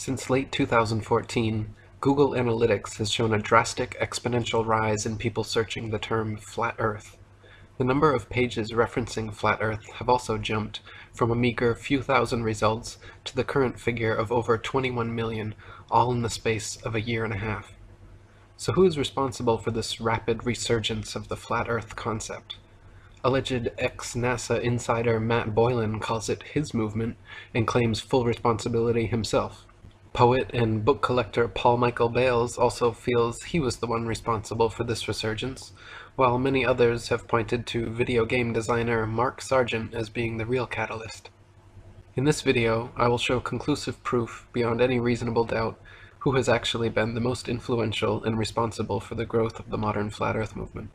Since late 2014, Google Analytics has shown a drastic exponential rise in people searching the term flat Earth. The number of pages referencing flat Earth have also jumped from a meager few thousand results to the current figure of over 21 million, all in the space of a year and a half. So who is responsible for this rapid resurgence of the flat Earth concept? Alleged ex-NASA insider Matt Boylan calls it his movement and claims full responsibility himself. Poet and book collector Paul Michael Bales also feels he was the one responsible for this resurgence, while many others have pointed to video game designer Mark Sargent as being the real catalyst. In this video, I will show conclusive proof beyond any reasonable doubt who has actually been the most influential and responsible for the growth of the modern flat Earth movement.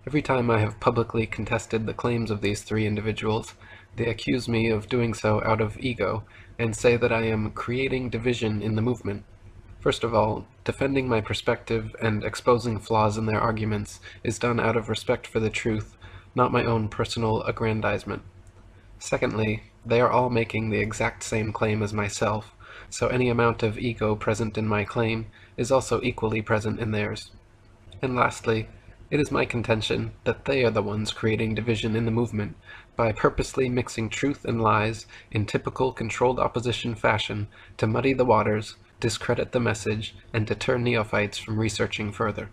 Every time I have publicly contested the claims of these three individuals, they accuse me of doing so out of ego and say that I am creating division in the movement. First of all, defending my perspective and exposing flaws in their arguments is done out of respect for the truth, not my own personal aggrandizement. Secondly, they are all making the exact same claim as myself, so any amount of ego present in my claim is also equally present in theirs. And lastly, it is my contention that they are the ones creating division in the movement by purposely mixing truth and lies in typical controlled opposition fashion to muddy the waters, discredit the message, and deter neophytes from researching further.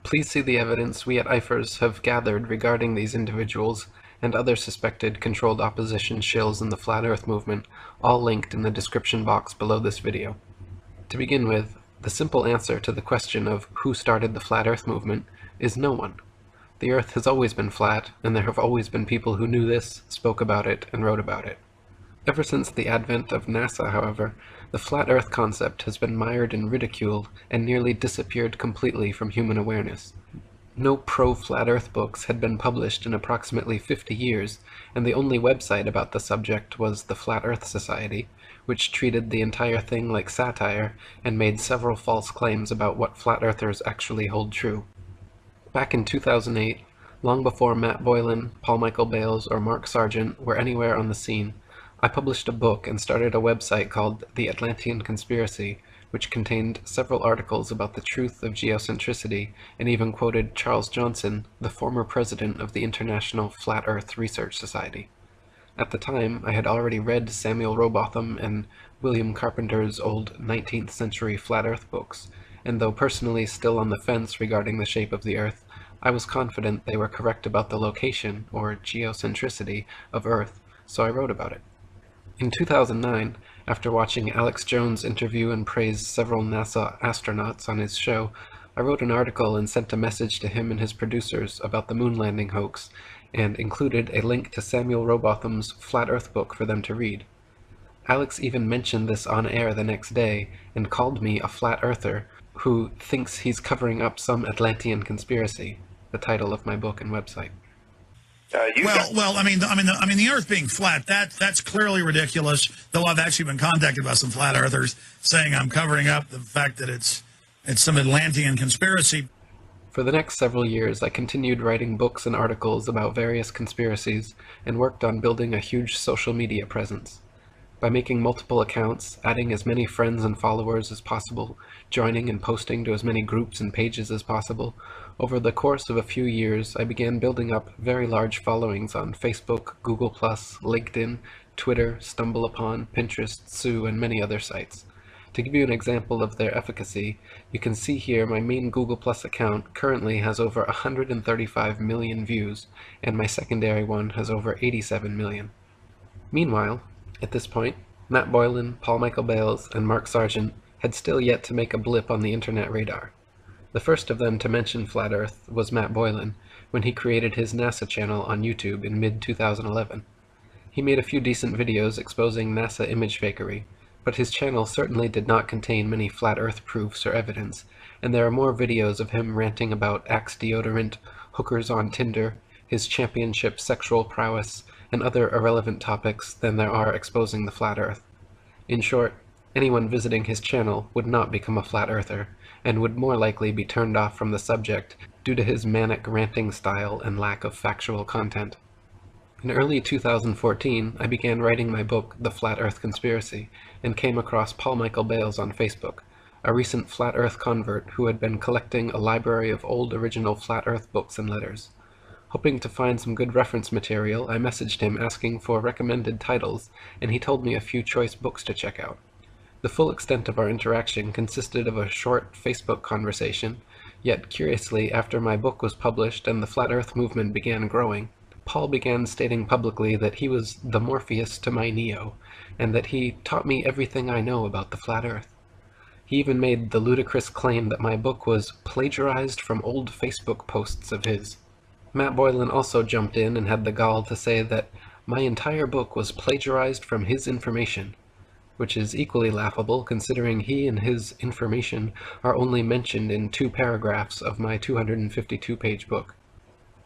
Please see the evidence we at IFERS have gathered regarding these individuals and other suspected controlled opposition shills in the Flat Earth movement, all linked in the description box below this video. To begin with, the simple answer to the question of who started the Flat Earth movement is no one. The Earth has always been flat, and there have always been people who knew this, spoke about it, and wrote about it. Ever since the advent of NASA, however, the flat Earth concept has been mired in ridicule and nearly disappeared completely from human awareness. No pro-flat Earth books had been published in approximately 50 years, and the only website about the subject was the Flat Earth Society, which treated the entire thing like satire and made several false claims about what flat earthers actually hold true. Back in 2008, long before Matt Boylan, Paul Michael Bales, or Mark Sargent were anywhere on the scene, I published a book and started a website called The Atlantean Conspiracy, which contained several articles about the truth of geocentricity and even quoted Charles Johnson, the former president of the International Flat Earth Research Society. At the time, I had already read Samuel Rowbotham and William Carpenter's old 19th century flat Earth books, and though personally still on the fence regarding the shape of the Earth, I was confident they were correct about the location, or geocentricity, of Earth, so I wrote about it. In 2009, after watching Alex Jones interview and praise several NASA astronauts on his show, I wrote an article and sent a message to him and his producers about the moon landing hoax, and included a link to Samuel Rowbotham's Flat Earth book for them to read. Alex even mentioned this on air the next day and called me a flat earther who thinks he's covering up some Atlantean conspiracy, the title of my book and website. The Earth being flat, that's clearly ridiculous. Though I've actually been contacted by some flat earthers saying I'm covering up the fact that it's some Atlantean conspiracy. For the next several years, I continued writing books and articles about various conspiracies and worked on building a huge social media presence. By making multiple accounts, adding as many friends and followers as possible, joining and posting to as many groups and pages as possible, over the course of a few years, I began building up very large followings on Facebook, Google+, LinkedIn, Twitter, StumbleUpon, Pinterest, Sue, and many other sites. To give you an example of their efficacy, you can see here my main Google+ account currently has over 135 million views, and my secondary one has over 87 million. Meanwhile, at this point, Matt Boylan, Paul Michael Bales, and Mark Sargent had still yet to make a blip on the internet radar. The first of them to mention Flat Earth was Matt Boylan, when he created his NASA channel on YouTube in mid-2011. He made a few decent videos exposing NASA image fakery, but his channel certainly did not contain many Flat Earth proofs or evidence, and there are more videos of him ranting about Axe deodorant, hookers on Tinder, his championship sexual prowess, and other irrelevant topics than there are exposing the Flat Earth. In short, anyone visiting his channel would not become a Flat Earther, and would more likely be turned off from the subject due to his manic ranting style and lack of factual content. In early 2014, I began writing my book, The Flat Earth Conspiracy, and came across Paul Michael Bales on Facebook, a recent flat earth convert who had been collecting a library of old original flat earth books and letters. Hoping to find some good reference material, I messaged him asking for recommended titles, and he told me a few choice books to check out. The full extent of our interaction consisted of a short Facebook conversation, yet curiously, after my book was published and the flat earth movement began growing, Paul began stating publicly that he was the Morpheus to my Neo, and that he taught me everything I know about the flat earth. He even made the ludicrous claim that my book was plagiarized from old Facebook posts of his. Matt Boylan also jumped in and had the gall to say that my entire book was plagiarized from his information, which is equally laughable considering he and his information are only mentioned in 2 paragraphs of my 252-page book.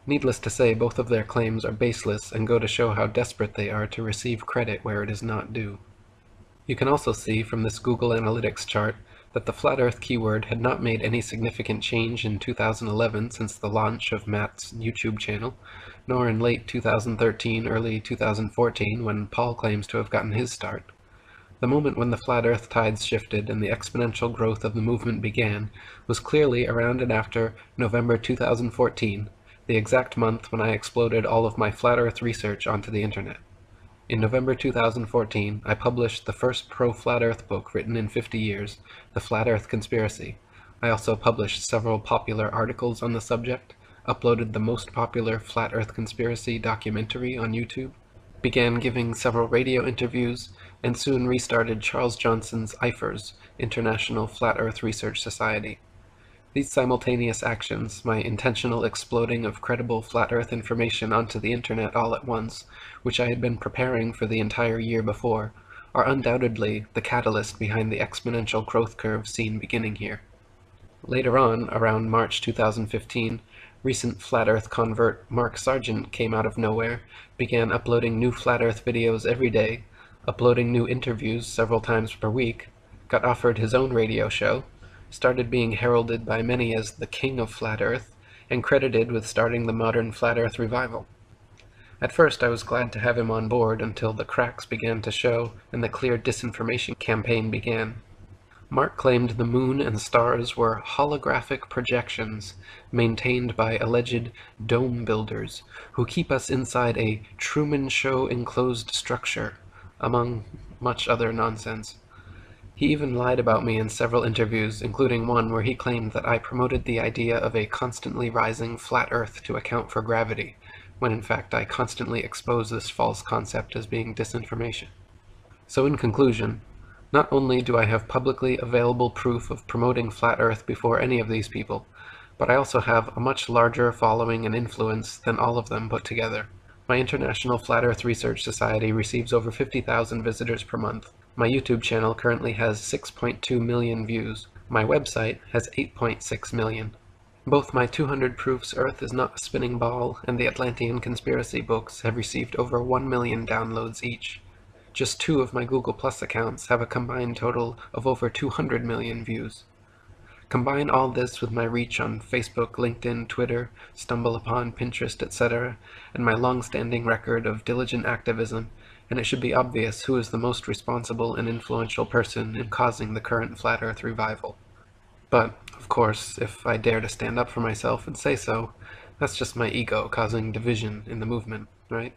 Needless to say, both of their claims are baseless and go to show how desperate they are to receive credit where it is not due. You can also see from this Google Analytics chart that the flat earth keyword had not made any significant change in 2011 since the launch of Matt's YouTube channel, nor in late 2013, early 2014 when Paul claims to have gotten his start. The moment when the flat earth tides shifted and the exponential growth of the movement began was clearly around and after November 2014, the exact month when I exploded all of my flat earth research onto the internet. In November 2014, I published the first pro-flat earth book written in 50 years, The Flat Earth Conspiracy. I also published several popular articles on the subject, uploaded the most popular flat earth conspiracy documentary on YouTube, began giving several radio interviews, and soon restarted Charles Johnson's IFERS, International Flat Earth Research Society. These simultaneous actions, my intentional exploding of credible flat earth information onto the internet all at once, which I had been preparing for the entire year before, are undoubtedly the catalyst behind the exponential growth curve seen beginning here. Later on, around March 2015, recent flat earth convert Mark Sargent came out of nowhere, began uploading new flat earth videos every day, uploading new interviews several times per week, got offered his own radio show, started being heralded by many as the king of flat earth, and credited with starting the modern flat earth revival. At first I was glad to have him on board until the cracks began to show and the clear disinformation campaign began. Mark claimed the moon and stars were holographic projections maintained by alleged dome builders who keep us inside a Truman Show enclosed structure, among much other nonsense. He even lied about me in several interviews, including one where he claimed that I promoted the idea of a constantly rising flat Earth to account for gravity, when in fact I constantly expose this false concept as being disinformation. So in conclusion, not only do I have publicly available proof of promoting flat Earth before any of these people, but I also have a much larger following and influence than all of them put together. My International Flat Earth Research Society receives over 50,000 visitors per month. My YouTube channel currently has 6.2 million views. My website has 8.6 million. Both my 200 Proofs Earth is Not a Spinning Ball and the Atlantean Conspiracy books have received over 1 million downloads each. Just 2 of my Google Plus accounts have a combined total of over 200 million views. Combine all this with my reach on Facebook, LinkedIn, Twitter, StumbleUpon, Pinterest, etc., and my long-standing record of diligent activism, and it should be obvious who is the most responsible and influential person in causing the current flat earth revival. But, of course, if I dare to stand up for myself and say so, that's just my ego causing division in the movement, right?